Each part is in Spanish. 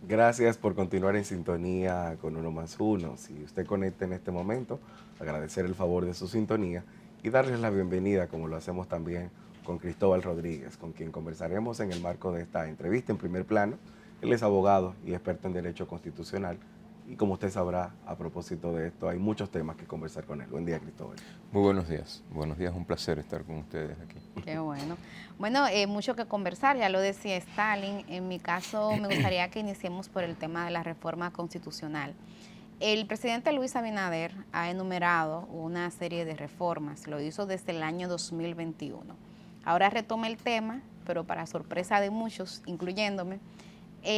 Gracias por continuar en sintonía con Uno más Uno. Si usted conecta en este momento, agradecer el favor de su sintonía y darles la bienvenida, como lo hacemos también con Cristóbal Rodríguez, con quien conversaremos en el marco de esta entrevista en primer plano. Él es abogado y experto en Derecho Constitucional. Y como usted sabrá, a propósito de esto, hay muchos temas que conversar con él. Buen día, Cristóbal. Muy buenos días. Buenos días, un placer estar con ustedes aquí. Qué bueno. Bueno, mucho que conversar, ya lo decía Stalin. En mi caso, me gustaría que iniciemos por el tema de la reforma constitucional. El presidente Luis Abinader ha enumerado una serie de reformas, lo hizo desde el año 2021. Ahora retoma el tema, pero para sorpresa de muchos, incluyéndome,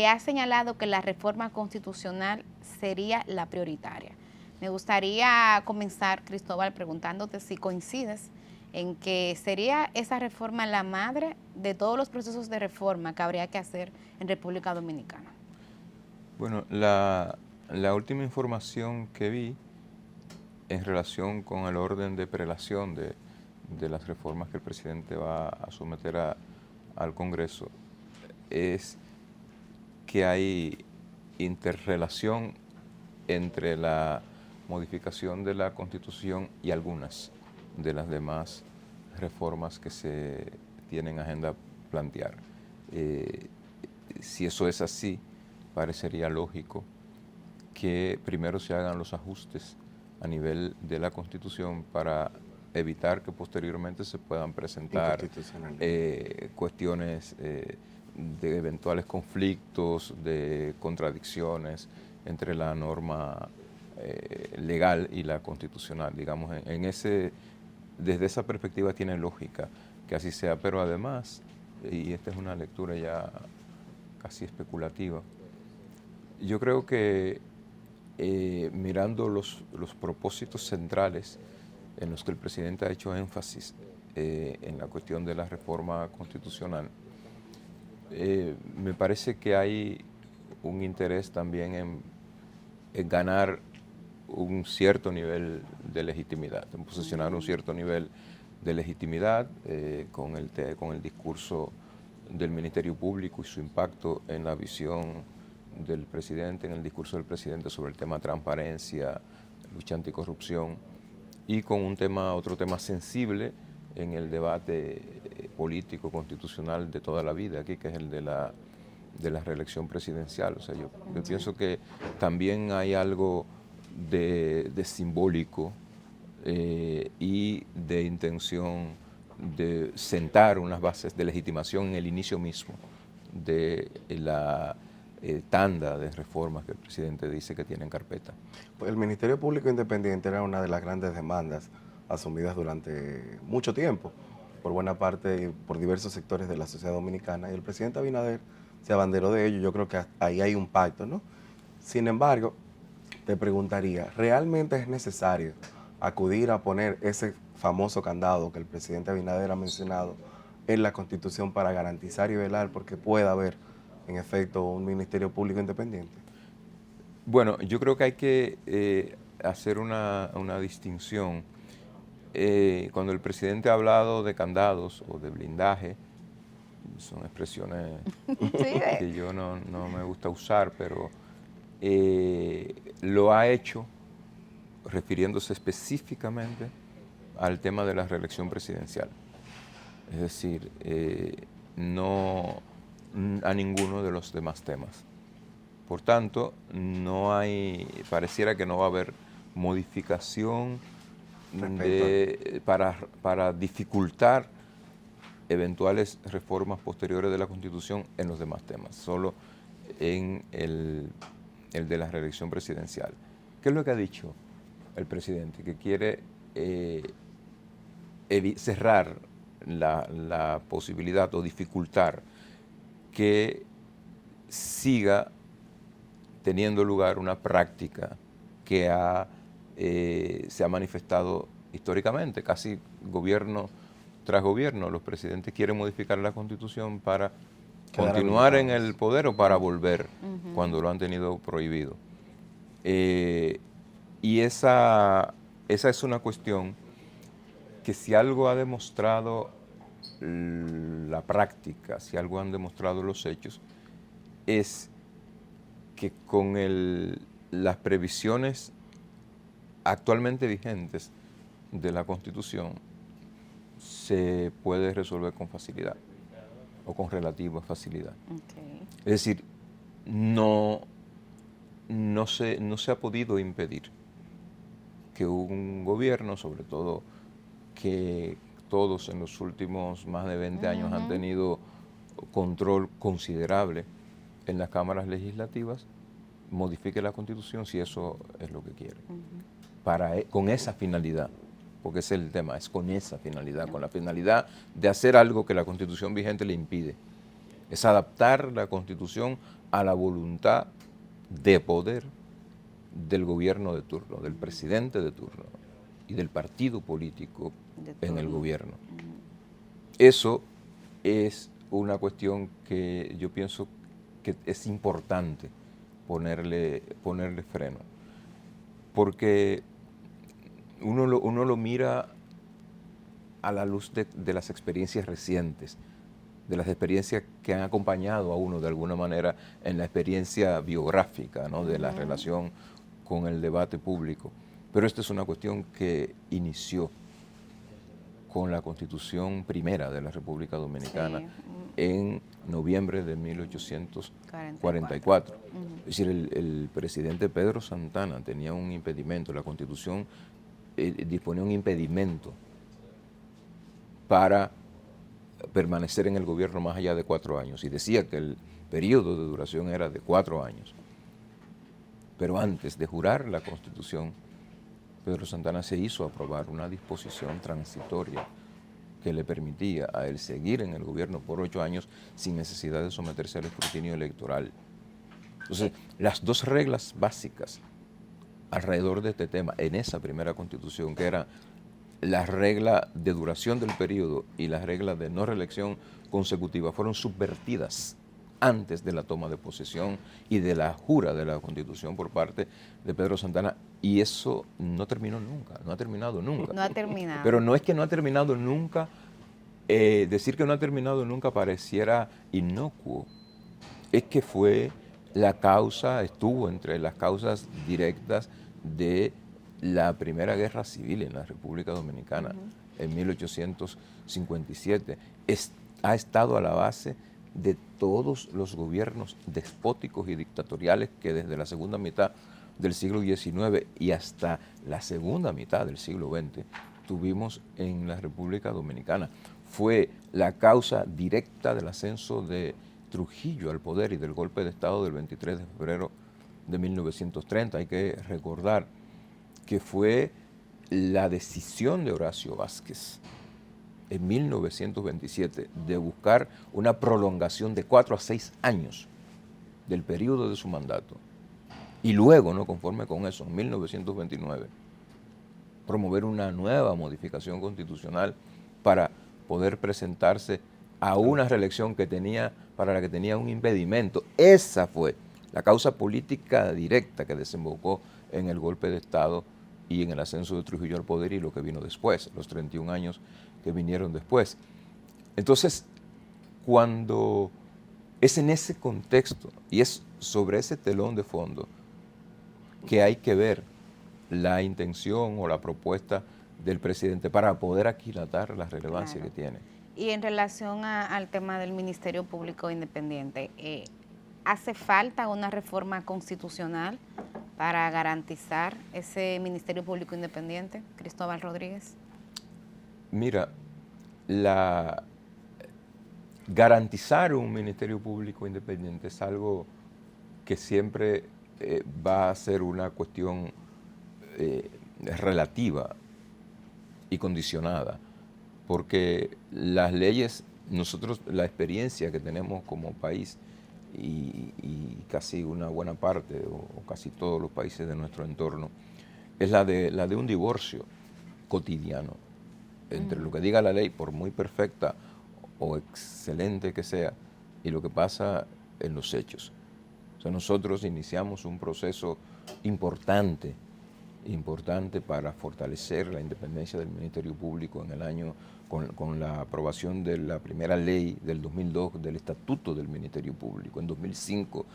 ha señalado que la reforma constitucional sería la prioritaria. Me gustaría comenzar, Cristóbal, preguntándote si coincides en que sería esa reforma la madre de todos los procesos de reforma que habría que hacer en República Dominicana. Bueno, la última información que vi en relación con el orden de prelación de las reformas que el presidente va a someter al Congreso es que hay interrelación entre la modificación de la Constitución y algunas de las demás reformas que se tienen agenda plantear. Si eso es así, parecería lógico que primero se hagan los ajustes a nivel de la Constitución para evitar que posteriormente se puedan presentar cuestiones de eventuales conflictos, de contradicciones entre la norma legal y la constitucional. Digamos, desde esa perspectiva tiene lógica que así sea, pero además, y esta es una lectura ya casi especulativa, yo creo que mirando los propósitos centrales en los que el presidente ha hecho énfasis en la cuestión de la reforma constitucional, me parece que hay un interés también en ganar un cierto nivel de legitimidad, en posicionar un cierto nivel de legitimidad con el discurso del Ministerio Público y su impacto en la visión del presidente, en el discurso del presidente sobre el tema transparencia, lucha anticorrupción, y con otro tema sensible en el debate político constitucional de toda la vida aquí, que es el de la reelección presidencial. O sea, yo pienso que también hay algo de simbólico y de intención de sentar unas bases de legitimación en el inicio mismo de la tanda de reformas que el presidente dice que tiene en carpeta. Pues el Ministerio Público Independiente era una de las grandes demandas asumidas durante mucho tiempo, por buena parte y por diversos sectores de la sociedad dominicana, y el presidente Abinader se abanderó de ello. Yo creo que ahí hay un pacto, ¿no? Sin embargo, te preguntaría, ¿realmente es necesario acudir a poner ese famoso candado que el presidente Abinader ha mencionado en la Constitución para garantizar y velar porque pueda haber, en efecto, un Ministerio Público Independiente? Bueno, yo creo que hay que hacer una distinción. Cuando el presidente ha hablado de candados o de blindaje, son expresiones Sí, que yo no me gusta usar, pero lo ha hecho refiriéndose específicamente al tema de la reelección presidencial. Es decir, no a ninguno de los demás temas. Por tanto, pareciera que no va a haber modificación para dificultar eventuales reformas posteriores de la Constitución en los demás temas, solo en el de la reelección presidencial. ¿Qué es lo que ha dicho el presidente? Que quiere cerrar la posibilidad o dificultar que siga teniendo lugar una práctica que se ha manifestado históricamente, casi gobierno tras gobierno. Los presidentes quieren modificar la Constitución para continuar en el poder o para volver cuando lo han tenido prohibido. Y esa es una cuestión que si algo ha demostrado la práctica, si algo han demostrado los hechos, es que con las previsiones actualmente vigentes de la Constitución se puede resolver con facilidad o con relativa facilidad. Okay. Es decir, no se ha podido impedir que un gobierno, sobre todo que todos en los últimos más de 20 años han tenido control considerable en las cámaras legislativas, modifique la Constitución si eso es lo que quiere. Con esa finalidad, porque ese es el tema, es con esa finalidad, con la finalidad de hacer algo que la Constitución vigente le impide. Es adaptar la Constitución a la voluntad de poder del gobierno de turno, del presidente de turno y del partido político en el gobierno. Eso es una cuestión que yo pienso que es importante ponerle freno, porque uno lo mira a la luz de las experiencias recientes, de las experiencias que han acompañado a uno de alguna manera en la experiencia biográfica, ¿no?, de la relación con el debate público. Pero esta es una cuestión que inició con la Constitución primera de la República Dominicana en noviembre de 1844. Es decir, el presidente Pedro Santana tenía un impedimento, la Constitución disponía un impedimento para permanecer en el gobierno más allá de 4 años y decía que el periodo de duración era de 4 años. Pero antes de jurar la Constitución, Pedro Santana se hizo aprobar una disposición transitoria que le permitía a él seguir en el gobierno por 8 años sin necesidad de someterse al escrutinio electoral. Entonces, las dos reglas básicas alrededor de este tema en esa primera Constitución, que era la regla de duración del periodo y las reglas de no reelección consecutiva, fueron subvertidas antes de la toma de posesión y de la jura de la Constitución por parte de Pedro Santana, y eso no terminó nunca, no ha terminado nunca. No ha terminado. Pero no es que no ha terminado nunca, decir que no ha terminado nunca pareciera inocuo, es que fue la causa, estuvo entre las causas directas de la Primera Guerra Civil en la República Dominicana en 1857. Ha estado a la base de todos los gobiernos despóticos y dictatoriales que desde la segunda mitad del siglo XIX y hasta la segunda mitad del siglo XX tuvimos en la República Dominicana. Fue la causa directa del ascenso de Trujillo al poder y del golpe de Estado del 23 de febrero de 1930. Hay que recordar que fue la decisión de Horacio Vázquez en 1927 de buscar una prolongación de 4 a 6 años del periodo de su mandato. Y luego, no conforme con eso, en 1929, promover una nueva modificación constitucional para poder presentarse a una reelección para la que tenía un impedimento. Esa fue la causa política directa que desembocó en el golpe de Estado y en el ascenso de Trujillo al poder y lo que vino después, los 31 años que vinieron después. Entonces, cuando es en ese contexto y es sobre ese telón de fondo que hay que ver la intención o la propuesta del presidente para poder aquilatar la relevancia que tiene. Y en relación al tema del Ministerio Público Independiente, ¿hace falta una reforma constitucional para garantizar ese Ministerio Público Independiente, Cristóbal Rodríguez? Mira, garantizar un Ministerio Público Independiente es algo que siempre va a ser una cuestión relativa y condicionada, porque las leyes, nosotros la experiencia que tenemos como país y casi una buena parte o casi todos los países de nuestro entorno es la de un divorcio cotidiano entre lo que diga la ley, por muy perfecta o excelente que sea, y lo que pasa en los hechos. O sea, nosotros iniciamos un proceso importante para fortalecer la independencia del Ministerio Público en el año, con la aprobación de la primera ley del 2002 del Estatuto del Ministerio Público. En 2005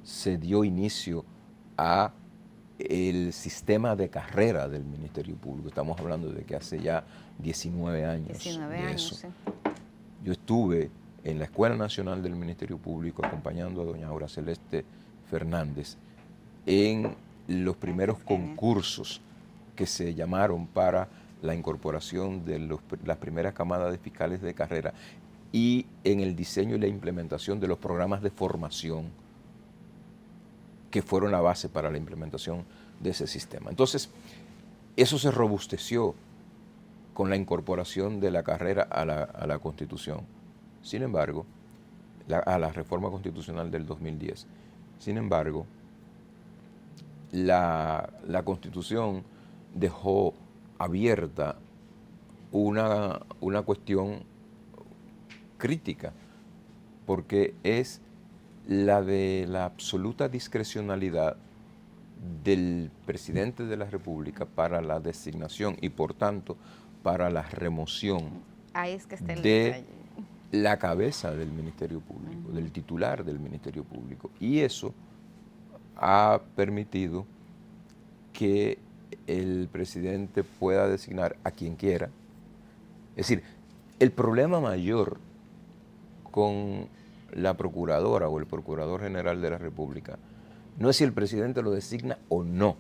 se dio inicio a el sistema de carrera del Ministerio Público. Estamos hablando de que hace ya 19 años 19 de años, eso. sí. Yo estuve en la Escuela Nacional del Ministerio Público acompañando a doña Aura Celeste Fernández en los primeros concursos que se llamaron para la incorporación de las primeras camadas de fiscales de carrera y en el diseño y la implementación de los programas de formación que fueron la base para la implementación de ese sistema. Entonces, eso se robusteció con la incorporación de la carrera a la Constitución. Sin embargo, a la reforma constitucional del 2010. Sin embargo, la Constitución dejó abierta una cuestión crítica, porque es la de la absoluta discrecionalidad del presidente de la República para la designación y, por tanto, para la remoción Ahí es que está el de detalle. la cabeza del Ministerio Público, del titular del Ministerio Público. Y eso ha permitido que el presidente pueda designar a quien quiera. Es decir, el problema mayor con la procuradora o el procurador general de la República no es si el presidente lo designa o no,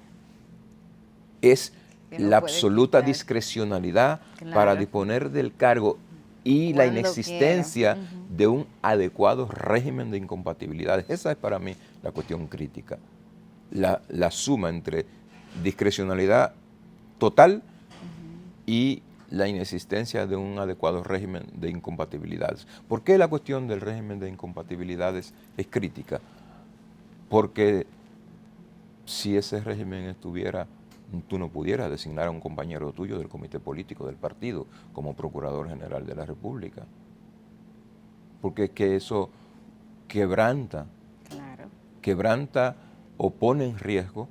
es la absoluta discrecionalidad para disponer del cargo y la inexistencia de un adecuado régimen de incompatibilidades. Esa es para mí la cuestión crítica, la suma entre discrecionalidad total y la inexistencia de un adecuado régimen de incompatibilidades. ¿Por qué la cuestión del régimen de incompatibilidades es crítica? Porque si ese régimen estuviera, tú no pudieras designar a un compañero tuyo del comité político del partido como Procurador General de la República. Porque es que eso quebranta o pone en riesgo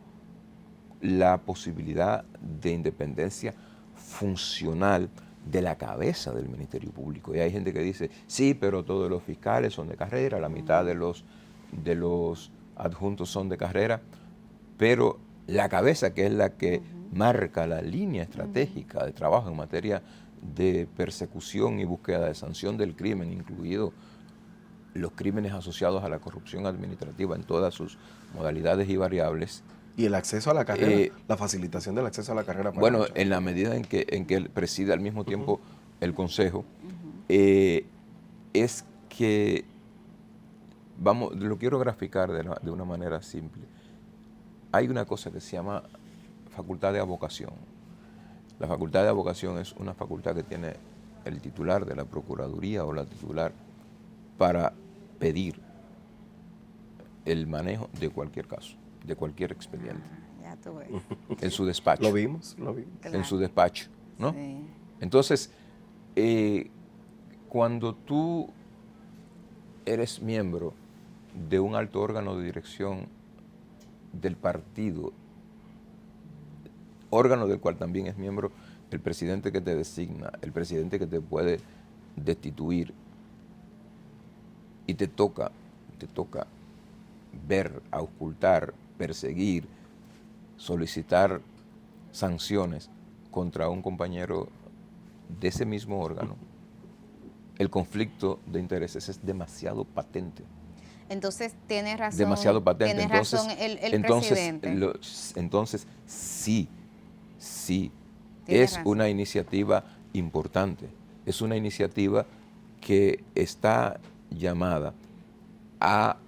la posibilidad de independencia funcional de la cabeza del Ministerio Público. Y hay gente que dice, sí, pero todos los fiscales son de carrera, la mitad de los adjuntos son de carrera, pero la cabeza, que es la que marca la línea estratégica de trabajo en materia de persecución y búsqueda de sanción del crimen, incluidos los crímenes asociados a la corrupción administrativa en todas sus modalidades y variables. Y el acceso a la carrera, la facilitación del acceso a la carrera. Bueno, en la medida en que él preside al mismo tiempo el Consejo, es que, vamos, lo quiero graficar de una manera simple. Hay una cosa que se llama facultad de avocación. La facultad de avocación es una facultad que tiene el titular de la Procuraduría o la titular para pedir el manejo de cualquier caso, de cualquier expediente. Ya tú ves. En su despacho. Lo vimos. Claro. En su despacho, ¿no? Sí. Entonces, cuando tú eres miembro de un alto órgano de dirección del partido, órgano del cual también es miembro el presidente que te designa, el presidente que te puede destituir, y te toca ver, auscultar, perseguir, solicitar sanciones contra un compañero de ese mismo órgano, el conflicto de intereses es demasiado patente. Entonces, tiene razón. Demasiado patente. Tiene razón el presidente. Entonces, sí, Tiene es razón. una iniciativa importante. Es una iniciativa que está llamada a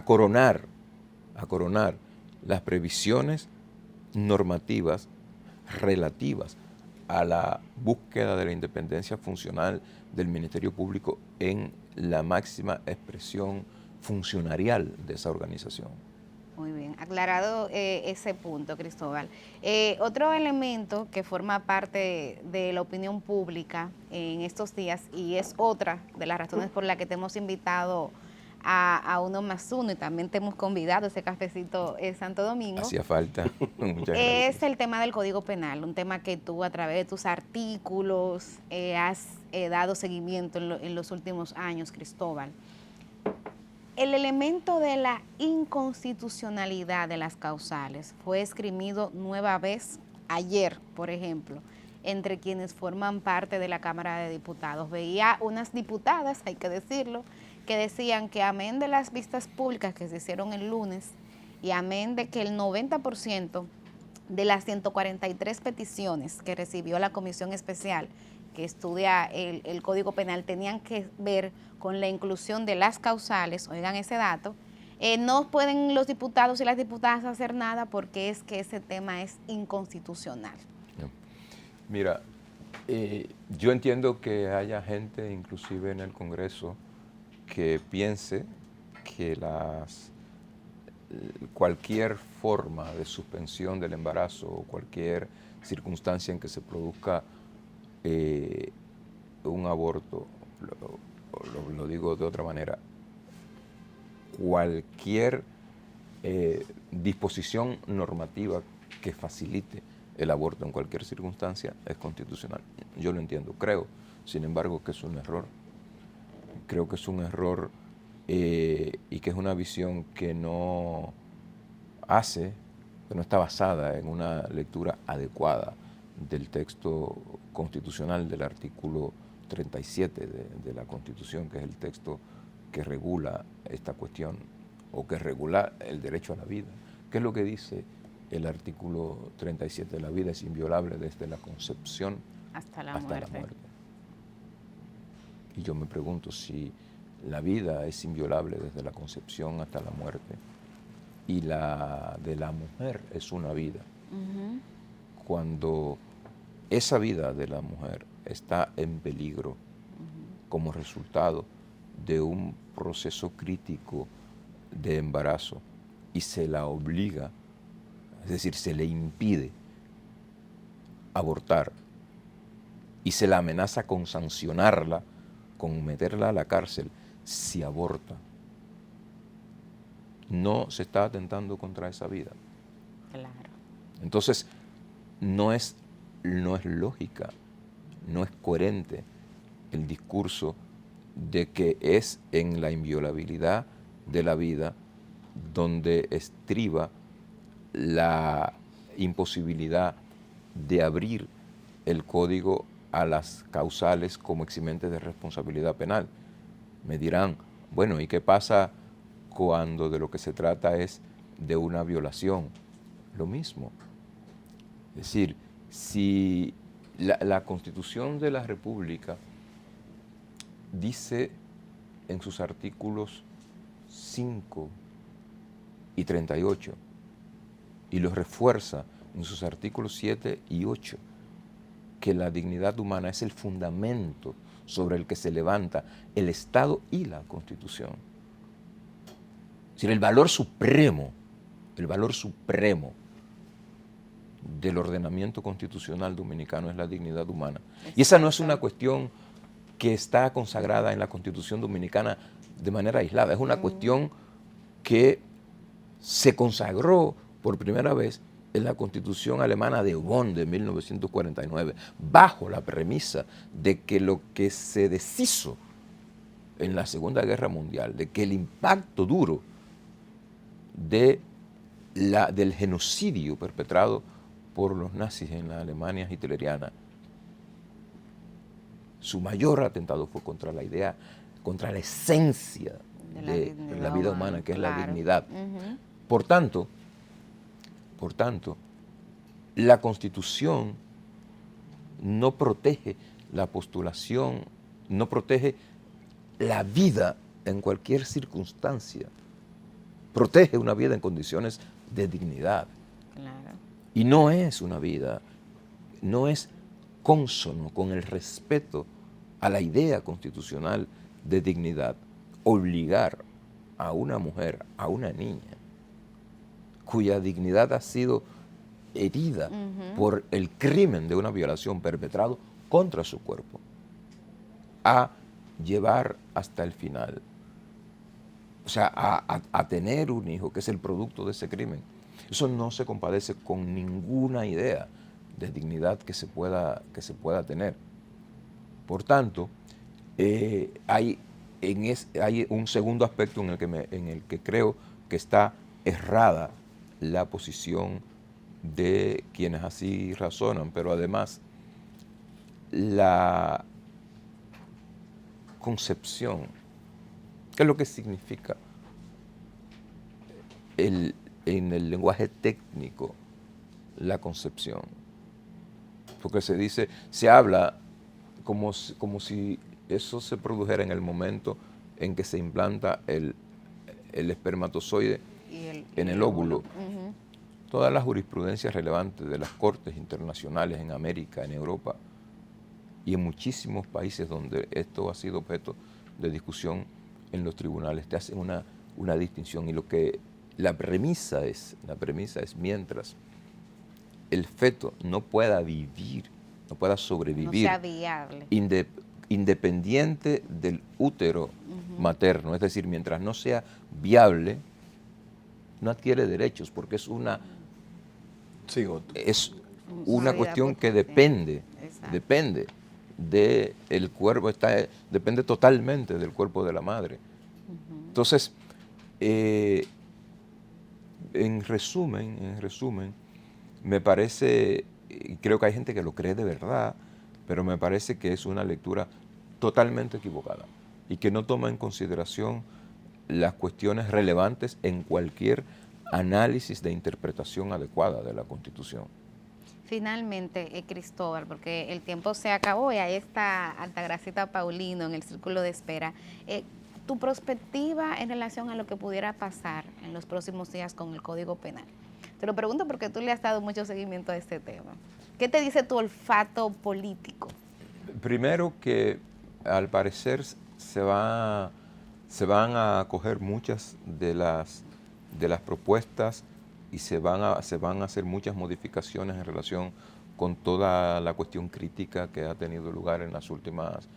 coronar las previsiones normativas relativas a la búsqueda de la independencia funcional del Ministerio Público en la máxima expresión funcionarial de esa organización. Muy bien, aclarado ese punto, Cristóbal. Otro elemento que forma parte de la opinión pública en estos días, y es otra de las razones por las que te hemos invitado a Uno Más Uno, y también te hemos convidado a ese cafecito en Santo Domingo. Hacía falta. Muchas gracias. Es el tema del Código Penal, un tema que tú a través de tus artículos has dado seguimiento en los últimos años, Cristóbal. El elemento de la inconstitucionalidad de las causales fue esgrimido nueva vez ayer, por ejemplo, entre quienes forman parte de la Cámara de Diputados. Veía unas diputadas, hay que decirlo, que decían que amén de las vistas públicas que se hicieron el lunes y amén de que el 90% de las 143 peticiones que recibió la Comisión Especial que estudia el Código Penal tenían que ver con la inclusión de las causales, oigan ese dato, no pueden los diputados y las diputadas hacer nada porque es que ese tema es inconstitucional. Mira, yo entiendo que haya gente, inclusive en el Congreso, que piense que cualquier forma de suspensión del embarazo o cualquier circunstancia en que se produzca un aborto, lo digo de otra manera, cualquier disposición normativa que facilite el aborto en cualquier circunstancia es constitucional. Yo lo entiendo, creo, sin embargo, que es un error. Creo que es un error y que es una visión que no está basada en una lectura adecuada del texto constitucional, del artículo 37 de la Constitución, que es el texto que regula esta cuestión o que regula el derecho a la vida. ¿Qué es lo que dice el artículo 37? La vida es inviolable desde la concepción hasta la muerte. Y yo me pregunto si la vida es inviolable desde la concepción hasta la muerte y la de la mujer es una vida. Cuando esa vida de la mujer está en peligro como resultado de un proceso crítico de embarazo y se la obliga, es decir, se le impide abortar y se la amenaza con sancionarla, con meterla a la cárcel si aborta, no se está atentando contra esa vida. Claro. Entonces, no es lógica, no es coherente el discurso de que es en la inviolabilidad de la vida donde estriba la imposibilidad de abrir el código a las causales como eximentes de responsabilidad penal. Me dirán, bueno, ¿y qué pasa cuando de lo que se trata es de una violación? Lo mismo. Es decir, si la Constitución de la República dice en sus artículos 5 y 38 y los refuerza en sus artículos 7 y 8, que la dignidad humana es el fundamento sobre el que se levanta el Estado y la Constitución. Es decir, el valor supremo del ordenamiento constitucional dominicano es la dignidad humana. Y esa no es una cuestión que está consagrada en la Constitución dominicana de manera aislada, es una cuestión que se consagró por primera vez en la Constitución alemana de Bonn de 1949, bajo la premisa de que lo que se deshizo en la Segunda Guerra Mundial, de que el impacto duro del genocidio perpetrado por los nazis en la Alemania hitleriana, su mayor atentado fue contra la idea, contra la esencia de la vida humana, que es la dignidad. Por tanto, la Constitución no protege la postulación, no protege la vida en cualquier circunstancia. Protege una vida en condiciones de dignidad. Claro. Y no es una vida, no es cónsono con el respeto a la idea constitucional de dignidad obligar a una mujer, a una niña, cuya dignidad ha sido herida por el crimen de una violación perpetrado contra su cuerpo, a llevar hasta el final, o sea, a tener un hijo que es el producto de ese crimen. Eso no se compadece con ninguna idea de dignidad que se pueda tener. Por tanto, hay hay un segundo aspecto en el que creo que está errada la posición de quienes así razonan, pero además la concepción, ¿qué es lo que significa en el lenguaje técnico la concepción? Porque se habla como si eso se produjera en el momento en que se implanta el espermatozoide en el óvulo. Uh-huh. Todas las jurisprudencias relevantes de las cortes internacionales en América, en Europa y en muchísimos países donde esto ha sido objeto de discusión en los tribunales, te hacen una distinción. Y la premisa es mientras el feto no pueda vivir, no pueda sobrevivir, no sea viable, independiente del útero materno, es decir, mientras no sea viable, no adquiere derechos, porque es una cuestión que depende del cuerpo, depende totalmente del cuerpo de la madre. Entonces, en resumen, me parece, y creo que hay gente que lo cree de verdad, pero me parece que es una lectura totalmente equivocada y que no toma en consideración las cuestiones relevantes en cualquier análisis de interpretación adecuada de la Constitución. Finalmente, Cristóbal, porque el tiempo se acabó y ahí está Altagracita Paulino en el círculo de espera. Tu perspectiva en relación a lo que pudiera pasar en los próximos días con el Código Penal. Te lo pregunto porque tú le has dado mucho seguimiento a este tema. ¿Qué te dice tu olfato político? Primero que al parecer se van a acoger muchas de las propuestas y se van a hacer muchas modificaciones en relación con toda la cuestión crítica que ha tenido lugar en los últimos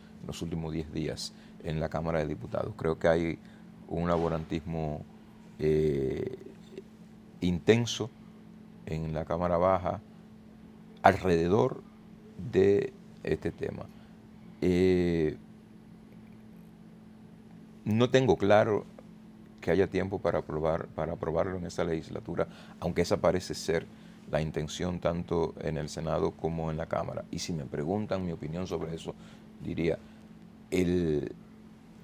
10 días en la Cámara de Diputados. Creo que hay un laborantismo intenso en la Cámara Baja alrededor de este tema. No tengo claro que haya tiempo para aprobarlo en esa legislatura, aunque esa parece ser la intención tanto en el Senado como en la Cámara. Y si me preguntan mi opinión sobre eso, diría,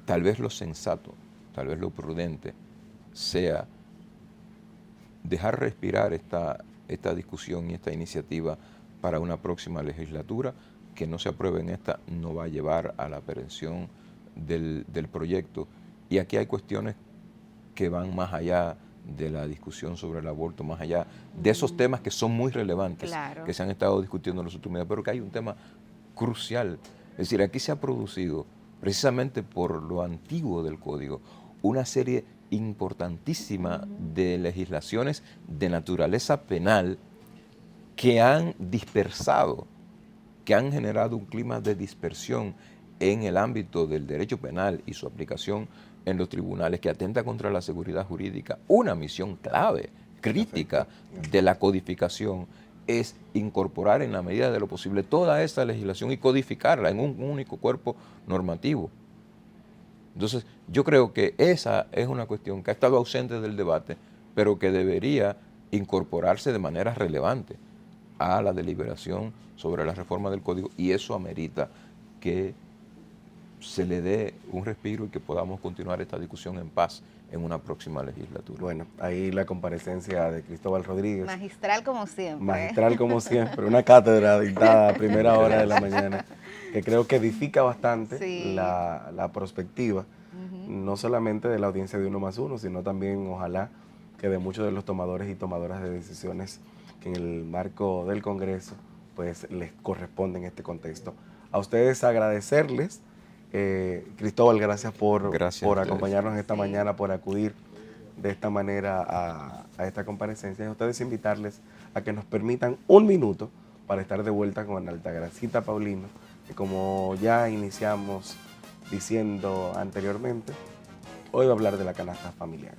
tal vez lo sensato, tal vez lo prudente sea dejar respirar esta discusión y esta iniciativa para una próxima legislatura. Que no se apruebe en esta no va a llevar a la aprehensión del proyecto. Y aquí hay cuestiones que van más allá de la discusión sobre el aborto, más allá de esos temas que son muy relevantes, claro, que se han estado discutiendo en los últimos días, pero que hay un tema crucial. Es decir, aquí se ha producido, precisamente por lo antiguo del Código, una serie importantísima de legislaciones de naturaleza penal que han dispersado, que han generado un clima de dispersión en el ámbito del derecho penal y su aplicación en los tribunales, que atenta contra la seguridad jurídica. Una misión clave, crítica de la codificación es incorporar en la medida de lo posible toda esta legislación y codificarla en un único cuerpo normativo. Entonces, yo creo que esa es una cuestión que ha estado ausente del debate, pero que debería incorporarse de manera relevante a la deliberación sobre la reforma del Código, y eso amerita que se le dé un respiro y que podamos continuar esta discusión en paz en una próxima legislatura. Bueno, ahí la comparecencia de Cristóbal Rodríguez. Magistral como siempre. Magistral como siempre, una cátedra dictada a primera hora de la mañana, que creo que edifica bastante la perspectiva, no solamente de la audiencia de 1+1, sino también, ojalá, que de muchos de los tomadores y tomadoras de decisiones que en el marco del Congreso pues les corresponde en este contexto. A ustedes agradecerles. Cristóbal, gracias por acompañarnos esta mañana, por acudir de esta manera a esta comparecencia. Y a ustedes invitarles a que nos permitan un minuto para estar de vuelta con Altagracita Paulino, que como ya iniciamos diciendo anteriormente, hoy va a hablar de la canasta familiar.